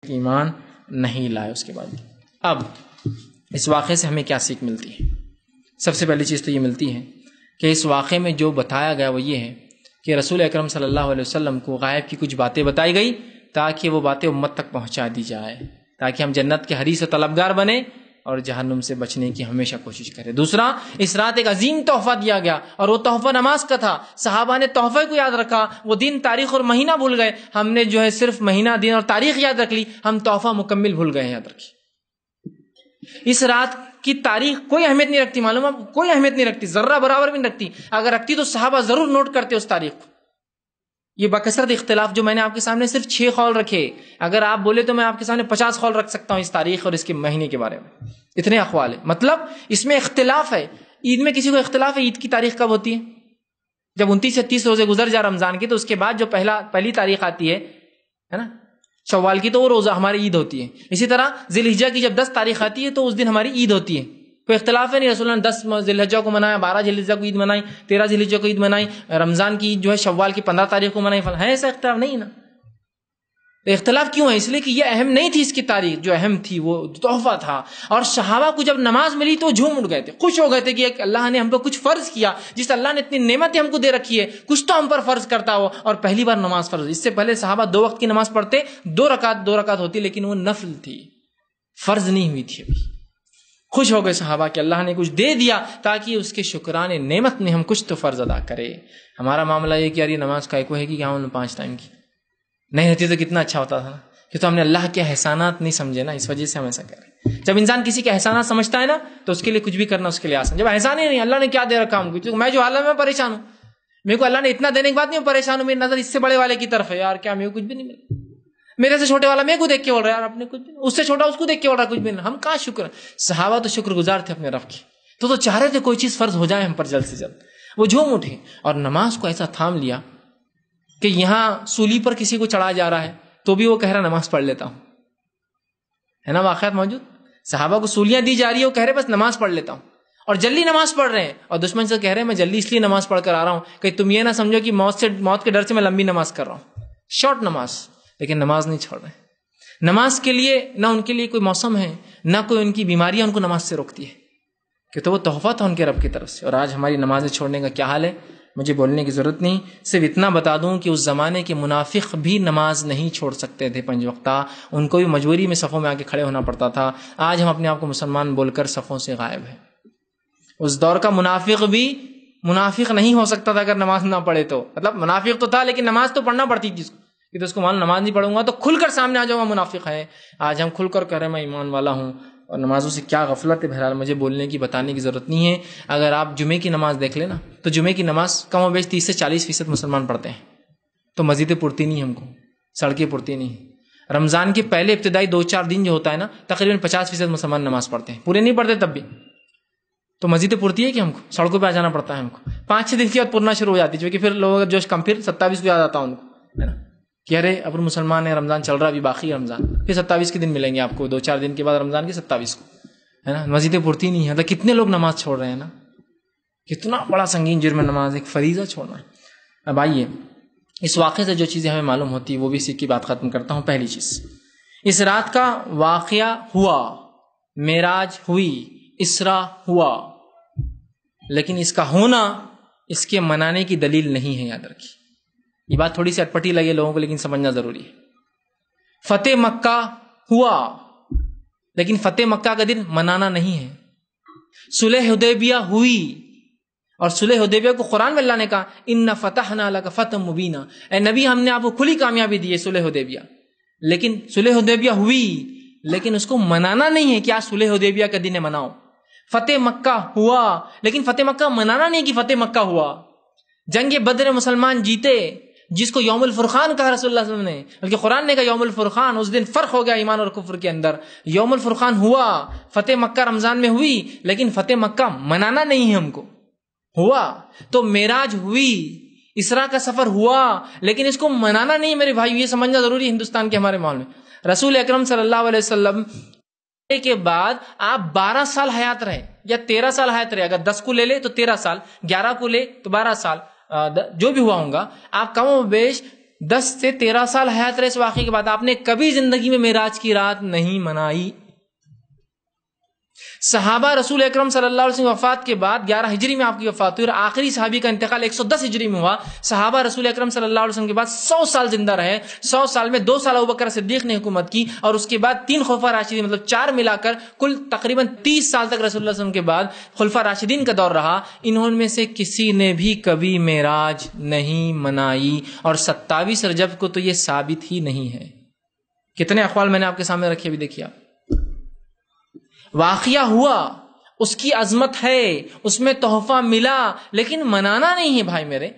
ایمان نہیں لائے اس کے بعد. اب اس واقعے سے ہمیں کیا سیکھ ملتی ہے؟ سب سے پہلی چیز تو یہ ملتی ہے کہ اس واقعے میں جو بتایا گیا وہ یہ ہے کہ رسول اکرم صلی اللہ علیہ وسلم کو غائب کی کچھ باتیں بتائی گئی تاکہ وہ باتیں امت تک پہنچا دی جائے، تاکہ ہم جنت کے حریص و طلبگار بنیں اور جہنم سے بچنے کی ہمیشہ کوشش کریں. دوسرا، اس رات ایک عظیم تحفہ دیا گیا اور وہ تحفہ نماز کا تھا. صحابہ نے تحفے کو یاد رکھا، وہ دن، تاریخ اور مہینہ بھول گئے. ہم نے جو ہے صرف مہینہ، دن اور تاریخ یاد رکھ لی، ہم تحفہ مکمل بھول گئے ہیں. یاد رکھیے، اس رات کی تاریخ کوئی اہمیت نہیں رکھتی، معلوم ہے، کوئی اہمیت نہیں رکھتی، ذرہ برابر بھی نہیں رکھتی. اگر رکھتی تو صحابہ ضرور نوٹ کرتے اس تاریخ کو. یہ بکثرت اختلاف جو میں نے آپ کے سامنے صرف 6 قول رکھے، اگر آپ بولے تو میں آپ کے سامنے 50 قول رکھ سکتا ہوں اس تاریخ اور اس کے مہینے کے بارے میں. اتنے اقوال ہیں، مطلب اس میں اختلاف ہے. عید میں کسی کو اختلاف ہے عید کی تاریخ کب ہوتی ہے؟ جب 29 سے 30 روزے گزر جائے رمضان کی، تو اس کے بعد جو پہلی تاریخ آتی ہے نا شوال کی، تو وہ روزہ ہماری عید ہوتی ہے. اسی طرح ذی الحجہ کی جب 10 تاریخ آتی ہے تو اس دن ہماری عید ہوتی ہے. کوئی اختلاف ہے نہیں، رسول اللہ نے 10 ذی الحجہ کو منایا، 12 ذی الحجہ کو عید منائی، 13 ذی الحجہ کو عید منائی، رمضان کی عید جو ہے شوال کی 15 تاریخ کو منائی. ہے ایسا اختلاف نہیں نا. اختلاف کیوں ہے؟ اس لیے کہ یہ اہم نہیں تھی اس کی تاریخ، جو اہم تھی وہ تحفہ تھا. اور صحابہ کو جب نماز ملی تو جھوم اٹھ گئے تھے، خوش ہو گئے تھے کہ اللہ نے ہم پہ کچھ فرض کیا. جس اللہ نے اتنی نعمتیں ہم کو دے رکھی ہے، کچھ تو ہم پر فرض کرتا ہو. اور پہلی بار نماز فرض. اس سے پہلے صحابہ 2 وقت کی نماز پڑھتے، 2 رکعت ہوتی، لیکن وہ نفل تھی، فرض نہیں ہوئی تھی ابھی. خوش ہو گئے صحابہ کہ اللہ نے کچھ دے دیا تاکہ اس کے شکرانے نعمت میں ہم کچھ تو فرض ادا کرے. ہمارا معاملہ یہ کہ یار یہ نماز کا ایک ہے کہ ہم 5 ٹائم کی نہیں رہتی تو کتنا اچھا ہوتا تھا نا. کہ تو ہم نے اللہ کے احسانات نہیں سمجھے نا، اس وجہ سے ہم ایسا کر رہے ہیں. جب انسان کسی کے احسانات سمجھتا ہے نا تو اس کے لیے کچھ بھی کرنا اس کے لیے آسان. جب احسان ہی نہیں، اللہ نے کیا دے رکھا ہم کو، میں جو حالت میں پریشان ہوں، میرے کو اللہ نے اتنا دینے کے بعد نہیں پریشان ہوں، میری نظر اس سے بڑے والے کی طرف ہے. یار کیا میرے کو کچھ بھی نہیں ملا، میرے سے چھوٹے والا میرے کو دیکھ کے بول رہا ہے، یار اپنے کچھ بھی، اس سے چھوٹا اس کو دیکھ کے بول رہا ہے کچھ بھی نہیں. ہم کہاں شکر. صحابہ تو شکر گزار تھے اپنے رب کی، تو چاہ رہے تھے کوئی چیز فرض ہو جائے ہم پر جلد سے جلد. وہ جھوم اٹھے اور نماز کو ایسا تھام لیا کہ یہاں سولی پر کسی کو چڑھا جا رہا ہے تو بھی وہ کہہ رہا نماز پڑھ لیتا ہوں. ہے نا واقعات موجود. صحابہ کو سولیاں دی جا رہی ہے، وہ کہہ رہے بس نماز پڑھ لیتا ہوں، اور جلدی نماز پڑھ رہے ہیں. اور دشمن سے کہہ رہے ہیں میں جلدی اس لیے نماز پڑھ کر آ رہا ہوں کہ تم یہ نہ سمجھو کہ موت کے ڈر سے میں لمبی نماز کر رہا ہوں، شارٹ نماز. لیکن نماز نہیں چھوڑ رہے. نماز کے لیے نہ ان کے لیے کوئی موسم ہے، نہ کوئی ان کی بیماریاں ان کو نماز سے روکتی ہے، کہ تو وہ تحفہ تھا ان کے رب کی طرف سے. اور آج ہماری نمازیں چھوڑنے کا کیا حال ہے مجھے بولنے کی ضرورت نہیں، صرف اتنا بتا دوں کہ اس زمانے کے منافق بھی نماز نہیں چھوڑ سکتے تھے 5 وقتہ. ان کو بھی مجبوری میں صفوں میں آ کے کھڑے ہونا پڑتا تھا. آج ہم اپنے آپ کو مسلمان بول کر صفوں سے غائب ہیں. اس دور کا منافق بھی منافق نہیں ہو سکتا تھا اگر نماز نہ پڑھے تو. مطلب منافق تو تھا لیکن نماز تو پڑھنا پڑتی تھی اس کو، کہ تو اس کو مان نماز نہیں پڑھوں گا تو کھل کر سامنے آ جاؤں گا منافق ہے. آج ہم کھل کر کہہ رہے ہیں میں ایمان والا ہوں. اور نمازوں سے کیا غفلت ہے. بہرحال مجھے بولنے کی بتانے کی ضرورت نہیں ہے. اگر آپ جمعے کی نماز دیکھ لیں نا تو جمعے کی نماز کم و بیش 30 سے 40% مسلمان پڑھتے ہیں. تو مسجدیں پڑتی نہیں، ہم کو سڑکیں پڑتی نہیں. رمضان کے پہلے ابتدائی 2-4 دن جو ہوتا ہے نا تقریباً 50% مسلمان نماز پڑھتے ہیں. پورے نہیں پڑھتے تب بھی. تو مسجدیں پڑتی ہے کہ ہم کو سڑکوں پہ آ جانا پڑتا ہے. ہم کو 5-6 دن کے بعد پڑھنا شروع ہو جاتی ہے، کیونکہ پھر لوگوں کا جوش کم، پھر 27 کو یاد آتا ہے ان کو، ہے نا، کہ ارے اب مسلمان ہے، رمضان چل رہا ابھی باقی ہے رمضان. پھر 27 کے دن ملیں گے آپ کو، 2-4 دن کے بعد رمضان کے 27 کو، ہے نا. مسجدیں پڑتی نہیں ہے. کتنے لوگ نماز چھوڑ رہے ہیں نا. کتنا بڑا سنگین جرم ہے نماز، ایک فریضہ چھوڑنا. اب آئیے اس واقعے سے جو چیزیں ہمیں معلوم ہوتی وہ بھی اسی کی بات ختم کرتا ہوں. پہلی چیز، اس رات کا واقعہ ہوا، معراج ہوئی، اسراء ہوا، لیکن اس کا ہونا اس کے منانے کی دلیل نہیں ہے. یاد رکھیے یہ بات تھوڑی سی اٹپٹی لگے لوگوں کو، لیکن سمجھنا ضروری ہے. فتح مکہ ہوا لیکن فتح مکہ کا دن منانا نہیں ہے. صلح حدیبیہ ہوئی، اور صلح حدیبیہ کو قرآن میں اللہ نے کہا ان فتحنا لک فتحا مبینا، اے نبی ہم نے آپ کو کھلی کامیابی دی ہے صلح حدیبیہ. لیکن صلح حدیبیہ ہوئی لیکن اس کو منانا نہیں ہے. کیا صلح حدیبیہ کا دن ہے مناؤ. فتح مکہ ہوا لیکن فتح مکہ منانا نہیں کہ فتح مکہ ہوا. جنگ بدر مسلمان جیتے، جس کو یوم الفرقان کہا رسول اللہ صلی اللہ علیہ وسلم نے، بلکہ قرآن نے کہا یوم الفرقان. اس دن فرق ہو گیا ایمان اور کفر کے اندر. یوم الفرقان ہوا، فتح مکہ رمضان میں ہوئی، لیکن فتح مکہ منانا نہیں ہے ہم کو. ہوا تو معراج ہوئی، اسراء کا سفر ہوا، لیکن اس کو منانا نہیں. میرے بھائی یہ سمجھنا ضروری ہے ہندوستان کے ہمارے ماحول میں. رسول اکرم صلی اللہ علیہ وسلم کے بعد آپ 12 سال حیات رہے یا 13 سال حیات رہے. اگر 10 کو لے لے تو 13 سال، 11 کو لے تو 12 سال، جو بھی ہوا ہوں گا، آپ کم و بیش 10 سے 13 سال حیات رہے اس واقعے کے بعد آپ نے کبھی زندگی میں معراج کی رات نہیں منائی. صحابہ رسول اکرم صلی اللہ علیہ وسلم وفات کے بعد 11 ہجری میں آپ کی وفات ہوئی اور آخری صحابی کا انتقال 110 ہجری میں ہوا. صحابہ رسول اکرم صلی اللہ علیہ وسلم کے بعد 100 سال زندہ رہے. 100 سال میں 2 سال ابوبکر صدیق نے حکومت کی اور اس کے بعد 3 خلفاء راشدین مطلب 4 ملا کر کل تقریباً 30 سال تک رسول اللہ صلی اللہ علیہ وسلم کے بعد خلفاء راشدین کا دور رہا. انہوں میں سے کسی نے بھی کبھی معراج نہیں منائی اور 27 رجب کو تو یہ ثابت ہی نہیں ہے. کتنے اقوال میں نے آپ کے سامنے رکھے بھی دیکھیے. واقعہ ہوا، اس کی عظمت ہے، اس میں تحفہ ملا، لیکن منانا نہیں ہے بھائی میرے.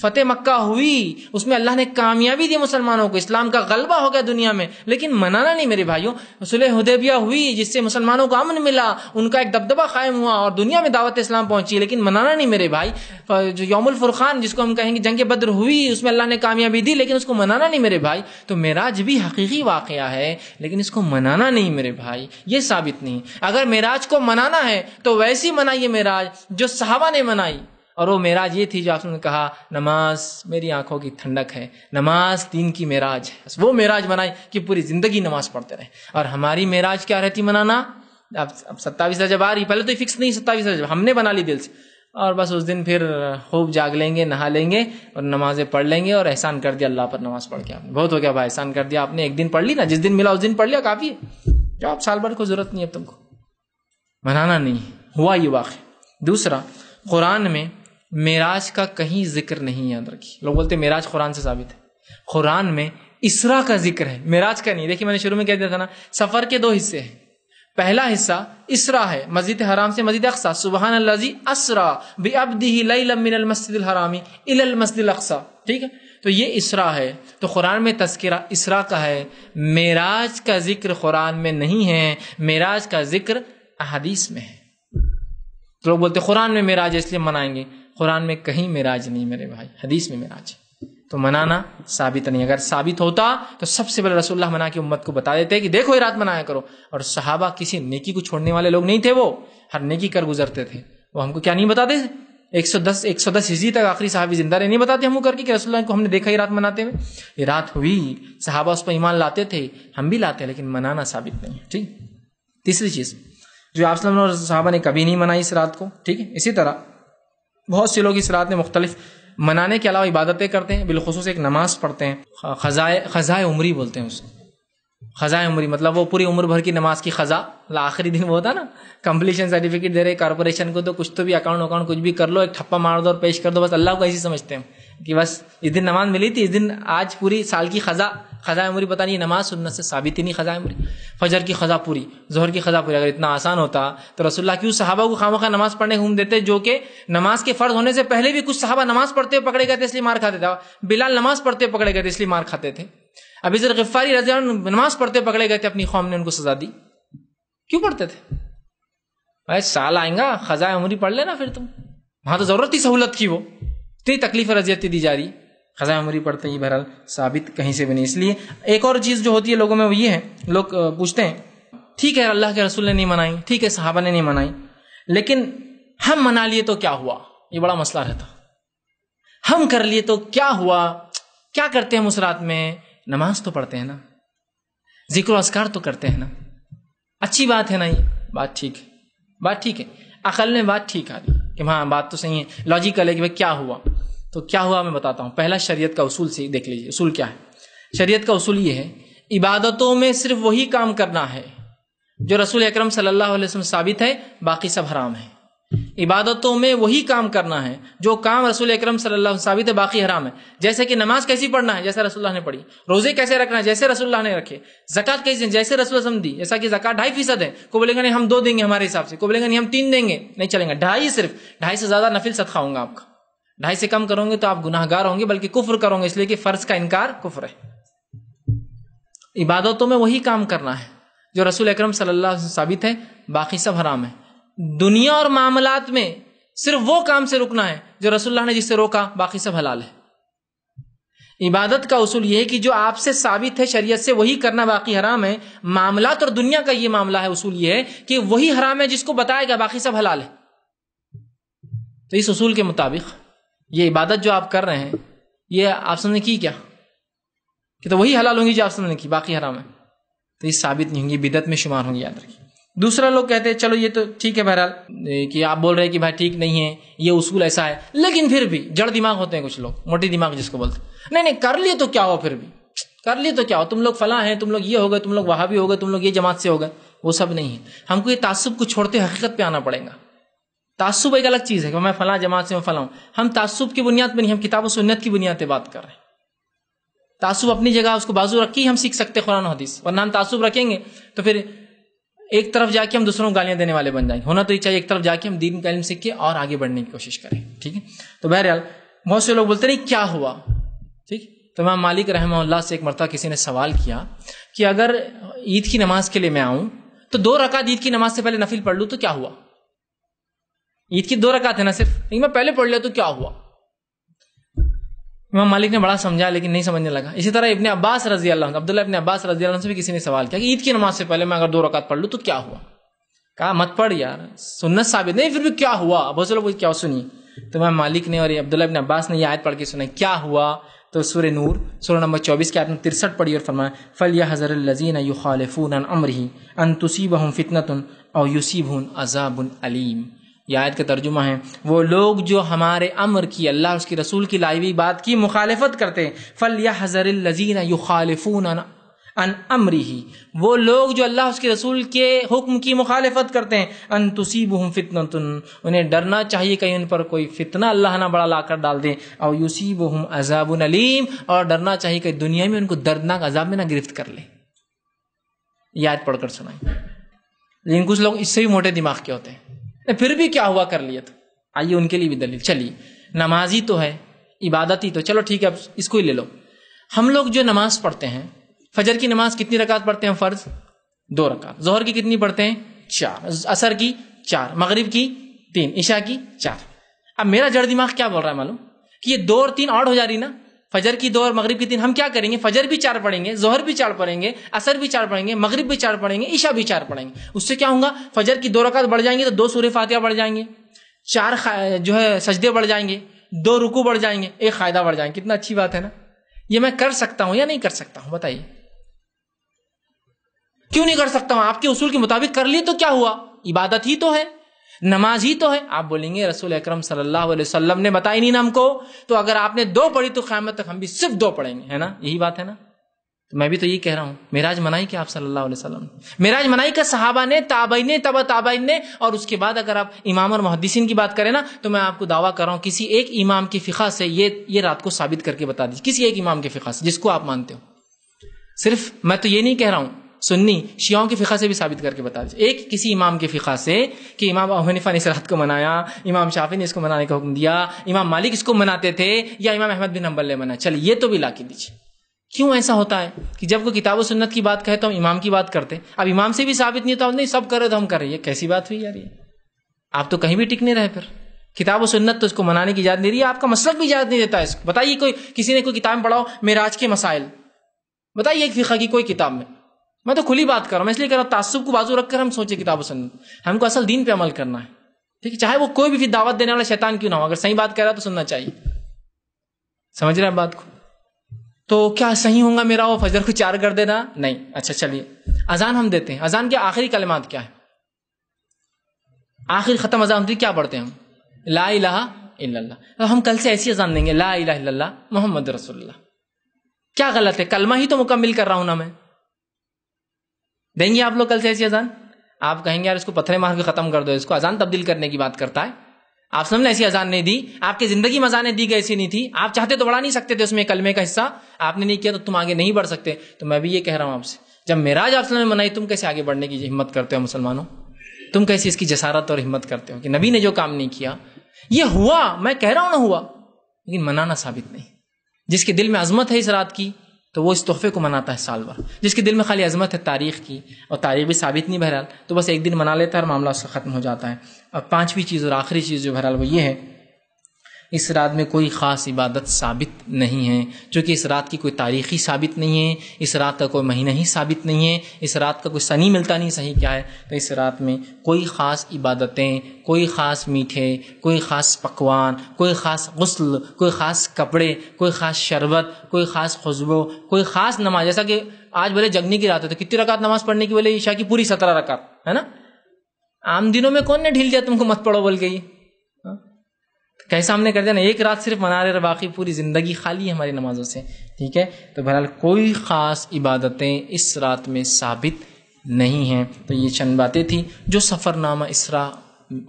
فتح مکہ ہوئی، اس میں اللہ نے کامیابی دی مسلمانوں کو، اسلام کا غلبہ ہو گیا دنیا میں، لیکن منانا نہیں میرے بھائیوں. صلح حدیبیہ ہوئی جس سے مسلمانوں کو امن ملا، ان کا ایک دبدبہ قائم ہوا اور دنیا میں دعوت اسلام پہنچی، لیکن منانا نہیں میرے بھائی. جو یوم الفرقان جس کو ہم کہیں گے جنگ بدر ہوئی، اس میں اللہ نے کامیابی دی، لیکن اس کو منانا نہیں میرے بھائی. تو معراج بھی حقیقی واقعہ ہے لیکن اس کو منانا نہیں میرے بھائی، یہ ثابت نہیں. اگر معراج کو منانا ہے تو ویسی منائیے معراج جو صحابہ نے منائی، اور وہ معراج یہ تھی جو آپ نے کہا نماز میری آنکھوں کی ٹھنڈک ہے، نماز دین کی معراج ہے. وہ معراج منائی کہ پوری زندگی نماز پڑھتے رہے. اور ہماری معراج کیا رہتی منانا؟ اب 27 رجب آ رہی، پہلے تو فکس نہیں 27 رجب، ہم نے بنا لی دل سے، اور بس اس دن پھر خوب جاگ لیں گے، نہا لیں گے اور نمازیں پڑھ لیں گے اور احسان کر دیا اللہ پر نماز پڑھ کے. آپ نے بہت ہو گیا بھائی، احسان کر دیا آپ نے، ایک دن پڑھ لی نا، جس دن ملا اس دن پڑھ لیا کافی ہے. جو آپ سال بھر کو ضرورت نہیں ہے تم کو. منانا نہیں ہوا یہ واقعہ. دوسرا، قرآن میں معراج کا کہیں ذکر نہیں، یاد رکھیے. لوگ بولتے ہیں معراج قرآن سے ثابت ہے. قرآن میں اسراء کا ذکر ہے، معراج کا نہیں. دیکھیے میں نے شروع میں کہہ دیا تھا نا، سفر کے 2 حصے ہیں. پہلا حصہ اسراء ہے، مسجد حرام سے مسجد اقصی. سبحان الذی اسریٰ بعبدہ لیلا من المسجد الحرام الی المسجد الاقصی. ٹھیک ہے، تو یہ اسراء ہے. تو قرآن میں تذکرہ اسراء کا ہے، معراج کا ذکر قرآن میں نہیں ہے. معراج کا ذکر احادیث میں ہے. تو لوگ بولتے قرآن میں معراج اس لیے منائیں گے. قرآن میں کہیں معراج نہیں میرے بھائی، حدیث میں معراج. تو منانا ثابت نہیں. اگر ثابت ہوتا تو سب سے پہلے رسول اللہ منا کے امت کو بتا دیتے کہ دیکھو یہ رات منایا کرو. اور صحابہ کسی نیکی کو چھوڑنے والے لوگ نہیں تھے، وہ ہر نیکی کر گزرتے تھے. وہ ہم کو کیا نہیں بتاتے؟ 110 ہجری تک آخری صحابی زندہ رہے، نہیں بتاتے ہم کو کر کے کہ رسول اللہ کو ہم نے دیکھا یہ رات مناتے ہوئے. یہ رات ہوئی، صحابہ اس پر ایمان لاتے تھے، ہم بھی لاتے ہیں، لیکن منانا ثابت نہیں ہے. ٹھیک. تیسری چیز جو آپ صلی اللہ علیہ وسلم اور صحابہ نے کبھی نہیں منائی اس رات کو. ٹھیک ہے. اسی طرح بہت سے لوگ اس رات میں مختلف منانے کے علاوہ عبادتیں کرتے ہیں، بالخصوص ایک نماز پڑھتے ہیں، قضائے عمری بولتے ہیں اس کو. قضائے عمری مطلب وہ پوری عمر بھر کی نماز کی قضا. آخری دن وہ ہوتا نا، کمپلیشن سرٹیفکیٹ دے رہے کارپوریشن کو، تو کچھ تو بھی اکاؤنٹ کچھ بھی کر لو، ایک ٹھپا مار دو اور پیش کر دو. بس اللہ کو ایسی سمجھتے ہیں کہ بس اس دن نماز ملی تھی، اس دن آج پوری سال کی قضائے عمری پتہ نہیں. نماز سنت سے ثابت ہی نہیں قضائے عمری. فجر کی قضا پوری، ظہر کی قضا پوری. اگر اتنا آسان ہوتا تو رسول اللہ کیوں صحابہ کو خامخواہ نماز پڑھنے گھوم دیتے، جو کہ نماز کے فرض ہونے سے پہلے بھی کچھ صحابہ نماز پڑھتے ہوئے پکڑے گئے تھے اس لیے مار کھاتے تھے. بلال نماز پڑھتے ہوئے پکڑے گئے تھے اس لیے مار کھاتے تھے. ابو ذر غفاری رضی اللہ عنہ نماز پڑھتے پکڑے گئے تھے، اپنی قوم نے ان کو سزا دی. کیوں پڑھتے تھے؟ بھائی سال آئیں گا قضائے عمری پڑھ لینا پھر تم. وہاں تو ضرورت تھی سہولت کی، وہ اتنی تکلیف اور اذیت دی جا رہی، قضائے عمری پڑھتے ہی بہرحال ثابت کہیں سے بھی نہیں. اس لیے ایک اور چیز جو ہوتی ہے لوگوں میں وہ یہ ہے، لوگ پوچھتے ہیں ٹھیک ہے اللہ کے رسول نے نہیں منائی، ٹھیک ہے صحابہ نے نہیں منائی، لیکن ہم منا لیے تو کیا ہوا؟ یہ بڑا مسئلہ رہتا. ہم کر لیے تو کیا ہوا؟ کیا کرتے ہیں ہم اس رات میں؟ نماز تو پڑھتے ہیں نا، ذکر و اذکار تو کرتے ہیں نا، اچھی بات ہے نا. یہ بات ٹھیک ہے، بات ٹھیک ہے، عقل میں بات ٹھیک آ رہی کہ ہاں بات تو صحیح ہے، لاجیکل ہے کہ بھائی کیا ہوا. تو کیا ہوا میں بتاتا ہوں. پہلا شریعت کا اصول سے دیکھ لیجیے. اصول کیا ہے؟ شریعت کا اصول یہ ہے، عبادتوں میں صرف وہی کام کرنا ہے جو رسول اکرم صلی اللہ علیہ وسلم ثابت ہے، باقی سب حرام ہے. عبادتوں میں وہی کام کرنا ہے جو کام رسول اکرم صلی اللہ علیہ وسلم ثابت ہے، باقی حرام ہے. جیسے کہ نماز کیسی پڑھنا ہے؟ جیسے رسول اللہ نے پڑھی. روزے کیسے رکھنا ہے؟ جیسے رسول اللہ نے رکھے. زکات کیسے؟ جیسے رسول اللہ نے دی. جیسا کہ زکات 2.5% ہے، کو بولے گا نہیں ہم 2 دیں گے ہمارے حساب سے، کو بولے گا نہیں ہم 3 دیں گے، نہیں چلیں گا. 2.5 صرف 2.5 سے زیادہ نفل صدقہ ہوں گا آپ کا. 2.5 سے کم کرو گے تو آپ گناہ گار ہوں گے، بلکہ کفر کرو گے، اس لیے کہ فرض کا انکار کفر ہے. عبادتوں میں وہی کام کرنا ہے جو رسول اکرم صلی اللہ علیہ وسلم ثابت ہے، باقی سب حرام ہے. دنیا اور معاملات میں صرف وہ کام سے رکنا ہے جو رسول اللہ نے جس سے روکا، باقی سب حلال ہے. عبادت کا اصول یہ ہے کہ جو آپ سے ثابت ہے شریعت سے وہی کرنا، باقی حرام ہے. معاملات اور دنیا کا یہ معاملہ ہے، اصول یہ ہے کہ وہی حرام ہے جس کو بتائے گا، باقی سب حلال ہے. تو اس اصول کے مطابق یہ عبادت جو آپ کر رہے ہیں، یہ آپ سمجھیں کی کیا؟ کہ تو وہی حلال ہوں گی جو آپ نے کی، باقی حرام ہے، تو یہ ثابت نہیں ہوں گی، بدعت میں شمار ہوں گی، یاد رکھیے۔ دوسرا لوگ کہتے ہیں چلو یہ تو ٹھیک ہے بہرحال کہ آپ بول رہے ہیں کہ بھائی ٹھیک نہیں ہے، یہ اصول ایسا ہے، لیکن پھر بھی جڑ دماغ ہوتے ہیں کچھ لوگ، موٹی دماغ جس کو بولتے ہیں، نہیں کر لیے تو کیا ہو، پھر بھی کر لیے تو کیا ہو، تم لوگ فلاں ہیں، تم لوگ یہ ہو گئے، تم لوگ وہابی ہو گئے، تم لوگ یہ جماعت سے ہو گئے، وہ سب نہیں ہے۔ ہم کو یہ تعصب کو چھوڑتے حقیقت پہ آنا پڑے گا۔ تعصب ایک الگ چیز ہے کہ میں فلاں جماعت سے ہوں، فلاں ہوں، ہم تعصب کی بنیاد پہ نہیں، ہم کتاب و سنت کی بنیاد پہ بات کر رہے ہیں۔ تعصب اپنی جگہ اس کو بازو رکھی ہم سیکھ سکتے قرآن و حدیث، ورنہ ہم تعصب رکھیں گے تو پھر ایک طرف جا کے ہم دوسروں کو گالیاں دینے والے بن جائیں گے۔ ہونا تو یہ چاہیے ایک طرف جا کے ہم دین کا علم سیکھ کے اور آگے بڑھنے کی کوشش کریں، ٹھیک ہے۔ تو بہرحال بہت سے لوگ بولتے نہیں کیا ہوا، ٹھیک۔ تو امام مالک رحمہ اللہ سے ایک مرتبہ کسی نے سوال کیا کہ اگر عید کی نماز کے لیے میں آؤں تو 2 رکعت عید کی نماز سے پہلے نفل پڑھ لوں تو کیا ہوا؟ عید کی 2 رکعت ہے نا صرف، لیکن میں پہلے پڑھ لیا تو کیا ہوا؟ امام مالک نے بڑا سمجھا لیکن نہیں سمجھنے لگا۔ اسی طرح ابن عباس رضی اللہ عنہ، عبداللہ ابن عباس رضی اللہ عنہ سے بھی کسی نے سوال کیا کہ عید کی نماز سے پہلے میں اگر 2 رکعت پڑھ لوں تو کیا ہوا؟ کہا مت پڑھ یار، سنت ثابت نہیں، پھر بھی کیا ہوا؟ بہت سے لوگ کیا سنیے، تو امام مالک نے اور عبداللہ ابن عباس نے یہ آیت پڑھ کے سنا کیا ہوا، تو سورہ نور سورہ نمبر 24 کی آیت 63 پڑھی اور فرمایا فَلْيَحْذَرِ الَّذِينَ يُخَالِفُونَ عَنْ أَمْرِهِ أَن تُصِيبَهُمْ فِتْنَةٌ أَوْ يُصِيبَهُمْ عَذَابٌ أَلِيمٌ۔ یہ آیت کا ترجمہ ہے وہ لوگ جو ہمارے امر کی، اللہ اس کی رسول کی لائی ہوئی بات کی مخالفت کرتے ہیں، فَلْيَحْذَرِ الَّذِينَ يُخَالِفُونَ عَنْ أَمْرِهِ، وہ لوگ جو اللہ اس کے رسول کے حکم کی مخالفت کرتے ہیں، ان تصیبہم فتنۃ، انہیں ڈرنا چاہیے کہیں ان پر کوئی فتنہ اللہ نہ بڑا لا کر ڈال دے، او یصیبہم عذاب علیم، اور ڈرنا چاہیے کہ دنیا میں ان کو دردناک عذاب میں نہ گرفت کر لے۔ یہ آیت پڑھ کر سنائیں۔ لیکن کچھ لوگ اس سے بھی موٹے دماغ کے ہوتے ہیں، پھر بھی کیا ہوا کر لیا تو آئیے ان کے لیے بھی دلیل۔ چلیے نمازی تو ہے، عبادت ہی تو، چلو ٹھیک ہے اب اس کو ہی لے لو۔ ہم لوگ جو نماز پڑھتے ہیں، فجر کی نماز کتنی رکعت پڑھتے ہیں فرض؟ 2 رکعت۔ ظہر کی کتنی پڑھتے ہیں؟ 4۔ عصر کی 4، مغرب کی 3، عشاء کی 4۔ اب میرا جڑ دماغ کیا بول رہا ہے معلوم کہ یہ 2 اور 3 آڈ ہو جا رہی نا، فجر کی 2 اور مغرب کی 3، ہم کیا کریں گے؟ فجر بھی 4 پڑھیں گے، ظہر بھی 4 پڑھیں گے، عصر بھی 4 پڑھیں گے، مغرب بھی 4 پڑھیں گے، عشاء بھی 4 پڑھیں گے۔ اس سے کیا ہوگا؟ فجر کی 2 رکعت بڑھ جائیں گے تو 2 سورہ فاتحہ بڑھ جائیں گے، 4 جو ہے سجدے بڑھ جائیں گے، 2 رکوع بڑھ جائیں گے، 1 قاعدہ بڑھ جائیں گے۔ کتنا اچھی بات ہے نا۔ یہ میں کر سکتا ہوں یا نہیں کر سکتا ہوں؟ بتائیے کیوں نہیں کر سکتا ہوں؟ آپ کے اصول کے مطابق کر لیے تو کیا ہوا؟ عبادت ہی تو ہے، نماز ہی تو ہے۔ آپ بولیں گے رسول اکرم صلی اللہ علیہ وسلم نے بتائی نہیں نا ہم کو، تو اگر آپ نے 2 پڑھی تو قیامت تک ہم بھی صرف 2 پڑھیں گے، ہے نا؟ یہی بات ہے نا۔ تو میں بھی تو یہی کہہ رہا ہوں، معراج منائی کیا آپ صلی اللہ علیہ وسلم نے؟ معراج منائی کا صحابہ نے، تابعین نے، تبع تابعین نے، اور اس کے بعد اگر آپ امام اور محدثین کی بات کریں نا، تو میں آپ کو دعویٰ کر رہا ہوں کسی ایک امام کی فقہ سے یہ رات کو ثابت کر کے بتا دیجیے، کسی ایک امام کے فقہ سے جس کو آپ مانتے ہو۔ صرف میں تو یہ نہیں کہہ رہا ہوں، سنی شیعوں کی فقہ سے بھی ثابت کر کے بتا دیجیے، ایک کسی امام کے فقہ سے کہ امام ابو حنیفہ نے اس رات کو منایا، امام شافعی نے اس کو منانے کا حکم دیا، امام مالک اس کو مناتے تھے، یا امام احمد بن حنبل نے منایا۔ چلیے یہ تو بھی لا کے دیجیے۔ کیوں ایسا ہوتا ہے کہ جب کوئی کتاب و سنت کی بات کہے تو ہم امام کی بات کرتے، اب امام سے بھی ثابت نہیں ہوتا، نہیں سب کر رہے تو ہم کر رہے، یہ کیسی بات ہوئی یار؟ یہ آپ تو کہیں بھی ٹک نہیں رہے۔ پھر کتاب و سنت تو اس کو منانے کی اجازت نہیں رہی، آپ کا مسلک بھی اجازت نہیں دیتا ہے اس کو۔ بتائیے کوئی کسی نے کوئی کتاب میں پڑھاؤ معراج کے مسائل، بتائیے ایک فقہ کی کوئی کتاب میں تو کھلی بات کر رہا ہوں، میں اس لیے کہہ رہا ہوں تعصب کو بازو رکھ کر ہم سوچے کتاب و سنت، ہم کو اصل دین پہ عمل کرنا ہے، ٹھیک ہے؟ چاہے وہ کوئی بھی دعوت دینے والا شیطان کیوں نہ ہو، اگر صحیح بات کہہ رہا ہے تو سننا چاہیے۔ سمجھ رہے ہیں بات کو؟ تو کیا صحیح ہوں گا میرا وہ فجر کو 4 کر دینا؟ نہیں۔ اچھا چلیے اذان ہم دیتے ہیں، اذان کے آخری کلمات کیا ہے؟ آخری ختم اذان ہوتی کیا پڑھتے ہیں ہم؟ لا الہ الا اللہ۔ تو ہم کل سے ایسی اذان دیں گے، لا الہ الا اللہ محمد رسول اللہ۔ کیا غلط ہے؟ کلمہ ہی تو مکمل کر رہا ہوں نا میں۔ دیں گے آپ لوگ کل سے ایسی اذان؟ آپ کہیں گے یار اس کو پتھرے مار کے ختم کر دو، اس کو اذان تبدیل کرنے کی بات کرتا ہے۔ آپ سب نے ایسی اذان نہیں دی، آپ کی زندگی میں اذانیں دی گئی ایسی نہیں تھی، آپ چاہتے تو بڑھا نہیں سکتے تھے اس میں کلمے کا حصہ، آپ نے نہیں کیا تو تم آگے نہیں بڑھ سکتے۔ تو میں بھی یہ کہہ رہا ہوں آپ سے، جب معراج آپ نے منائی تم کیسے آگے بڑھنے کی ہمت کرتے ہو مسلمانوں؟ تم کیسے اس کی جسارت اور ہمت کرتے ہو کہ نبی نے جو کام نہیں کیا؟ یہ ہوا، میں کہہ رہا ہوں نہ ہوا، لیکن منانا ثابت نہیں۔ جس کے دل میں عظمت ہے اس رات کی تو وہ اس تحفے کو مناتا ہے سال بھر، جس کے دل میں خالی عظمت ہے تاریخ کی اور تاریخ بھی ثابت نہیں بہرحال، تو بس ایک دن منا لیتا ہے اور معاملہ اس کا ختم ہو جاتا ہے۔ اور 5ویں چیز اور آخری چیز جو بہرحال وہ یہ ہے، اس رات میں کوئی خاص عبادت ثابت نہیں ہے، چونکہ اس رات کی کوئی تاریخی ثابت نہیں ہے، اس رات کا کوئی مہینہ ہی ثابت نہیں ہے، اس رات کا کوئی سن ہی ملتا نہیں صحیح کیا ہے. تو اس رات میں کوئی خاص عبادتیں، کوئی خاص میٹھے، کوئی خاص پکوان، کوئی خاص غسل، کوئی خاص کپڑے، کوئی خاص شربت، کوئی خاص خوشبو، کوئی خاص نماز. جیسا کہ آج بولے جگنے کی رات ہے تو کتنی رکعت نماز پڑھنے کی، بولے عشاء کی پوری 17 رکعت ہے نا. عام دنوں میں کون نے ڈھیل دیا تم کو مت پڑھو بول کے؟ یہ کیسا ہم نے کر دیا نا، ایک رات صرف منا رہے، باقی پوری زندگی خالی ہے ہماری نمازوں سے. ٹھیک ہے، تو بہرحال کوئی خاص عبادتیں اس رات میں ثابت نہیں ہیں. تو یہ چند باتیں تھیں جو سفر نامہ اسراء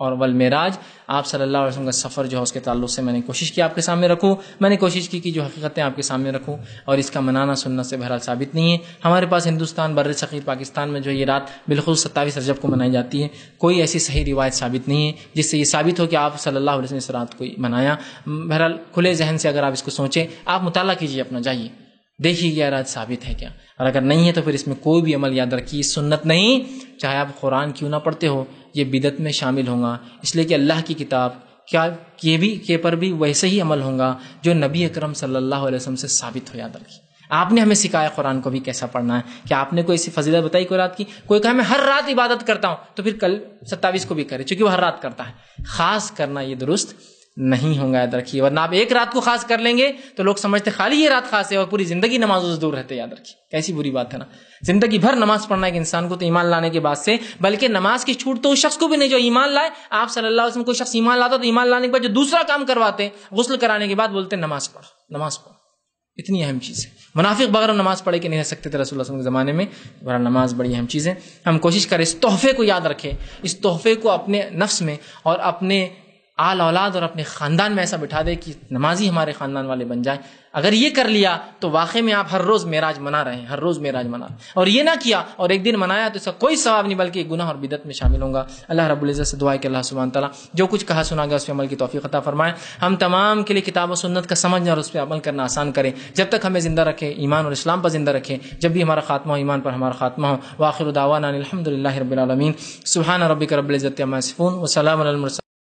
اور والمعراج آپ صلی اللہ علیہ وسلم کا سفر جو ہے اس کے تعلق سے میں نے کوشش کی آپ کے سامنے رکھوں. میں نے کوشش کی کہ جو حقیقتیں آپ کے سامنے رکھوں، اور اس کا منانا سننا سے بہرحال ثابت نہیں ہے. ہمارے پاس ہندوستان بر صغیر پاکستان میں جو یہ رات بالخصوص 27 رجب کو منائی جاتی ہے، کوئی ایسی صحیح روایت ثابت نہیں ہے جس سے یہ ثابت ہو کہ آپ صلی اللہ علیہ وسلم نے اس رات کو منایا. بہرحال کھلے ذہن سے اگر آپ اس کو سوچیں، آپ مطالعہ کیجیے اپنا، جائیے دیکھیے یہ رات ثابت ہے کیا، اور اگر نہیں ہے تو پھر اس میں کوئی بھی عمل یاد رکھیے سنت نہیں، چاہے آپ قرآن کیوں نہ پڑھتے ہو، یہ بدعت میں شامل ہوگا. اس لیے کہ اللہ کی کتاب کے پر بھی ویسے ہی عمل ہوگا جو نبی اکرم صلی اللہ علیہ وسلم سے ثابت ہو. یاد رکھیے آپ نے ہمیں سکھایا قرآن کو بھی کیسا پڑھنا ہے، کہ آپ نے کوئی ایسی فضیلت بتائی کوئی رات کی، کوئی کہا میں ہر رات عبادت کرتا ہوں تو پھر کل 27 کو بھی کرے، چونکہ وہ ہر رات کرتا ہے. خاص کرنا یہ درست نہیں ہوگا، یاد رکھیے. ورنہ آپ ایک رات کو خاص کر لیں گے تو لوگ سمجھتے خالی یہ رات خاص ہے اور پوری زندگی نمازوں سے دور رہتے. یاد رکھیے کیسی بری بات ہے نا، زندگی بھر نماز پڑھنا ایک انسان کو تو ایمان لانے کے بعد سے، بلکہ نماز کی چھوٹ تو اس شخص کو بھی نہیں جو ایمان لائے. آپ صلی اللہ علیہ وسلم کوئی شخص ایمان لاتا تو ایمان لانے کے بعد جو دوسرا کام کرواتے، غسل کرانے کے بعد بولتے نماز پڑھ، نماز پڑھ. اتنی اہم چیز ہے. منافق بغیر نماز پڑھے کہ نہیں رہ سکتے تھے رسول اللہ صلی اللہ علیہ وسلم کے زمانے میں. بہرحال نماز بڑی اہم چیز ہے. ہم کوشش کریں اس تحفے کو یاد رکھیں، اس تحفے کو اپنے نفس میں اور اپنے آل اولاد اور اپنے خاندان میں ایسا بٹھا دے کہ نمازی ہمارے خاندان والے بن جائیں. اگر یہ کر لیا تو واقعی میں آپ ہر روز معراج منا رہے ہیں، ہر روز معراج منا رہے ہیں. اور یہ نہ کیا اور ایک دن منایا تو اس کا کوئی ثواب نہیں بلکہ گناہ اور بدعت میں شامل ہوں گا. اللہ رب العزت سے دعا ہے کہ اللہ سبحانہ تعالیٰ جو کچھ کہا سنا گیا اس پہ عمل کی توفیق عطا فرمائے. ہم تمام کے لیے کتاب و سنت کا سمجھنا اور اس پہ عمل کرنا آسان کرے. جب تک ہمیں زندہ رکھے ایمان اور اسلام پر زندہ رکھے، جب بھی ہمارا خاتمہ ہو ایمان پر ہمارا خاتمہ ہو. وآخر دعوانا الحمد للہ رب العالمین. سبحان ربک رب العزت عما یصفون وسلام علی المرسلین.